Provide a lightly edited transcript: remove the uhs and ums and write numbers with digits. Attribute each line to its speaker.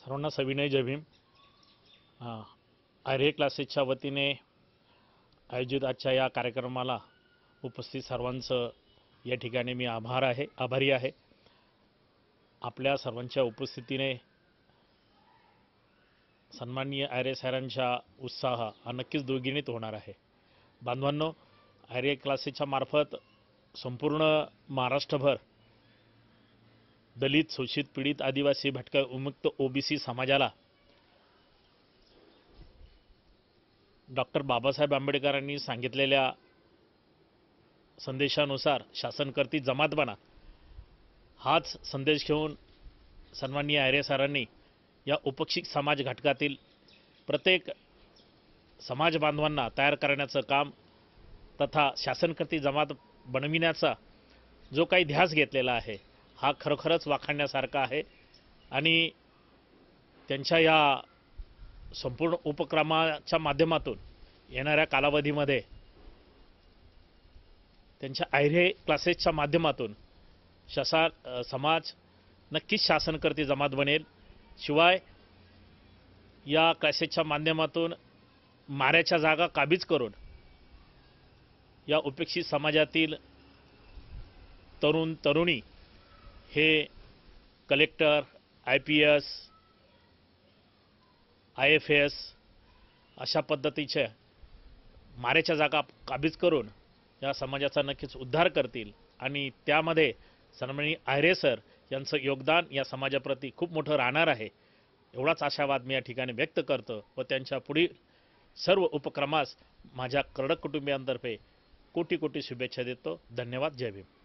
Speaker 1: सर्वांना सविनय जय भीम। आर्य क्लासेसच्या वतीने आयोजित आजच्या या कार्यक्रमाला उपस्थित सर्वांचं या ठिकाणी मी आभारी आहे। आपल्या सर्वांच्या उपस्थितीने सन्माननीय आर्य सरांचा उत्साह हा नक्कीच द्विगुणित होणार आहे। बांधवांनो, आर्य क्लासेसच्या मार्फत संपूर्ण महाराष्ट्रभर दलित, शोषित, पीडित, आदिवासी, भटक्या, विमुक्त, ओबीसी समाजाला डॉक्टर बाबासाहेब आंबेडकरांनी सांगितलेल्या संदेशानुसार शासन करती जमात बना, हाच संदेश घेऊन सन्माननीय आर्य सरांनी या उपेक्षित समाज घटकातील प्रत्येक समाज बांधवांना तयार करण्याचं काम तथा शासन करती जमात बनविण्याचा जो काही ध्यास घेतलेला आहे हा खरोखरच वाखाणण्यासारखा आहे। आणि त्यांच्या या संपूर्ण उपक्रमाच्या माध्यमातून येणाऱ्या कालावधीमध्ये त्यांच्या आर्य क्लासेसच्या माध्यमातून समाज नक्कीच शासन करती जमात बनेल। शिवाय या क्लासेसच्या माध्यमातून माऱ्याच्या जागा काबीज करून या उपेक्षित समाजातील तरुण तरुणी हे कलेक्टर, IPS, IFS अशा पद्धतीचे माऱ्याच्या जागा काबीज करून या समाजाचा नक्कीच उद्धार करतील। आणि त्यामध्ये सन्माननीय आर्य सर यांचं योगदान या समाजाप्रती खूप मोठं राहणार आहे, एवढाच आशावाद मी या ठिकाणी व्यक्त करतो व त्यांच्या पुढील सर्व उपक्रमास माझ्या कडक कुटुंबियांतर्फे कोटी कोटी शुभेच्छा देतो। धन्यवाद। जय भीम।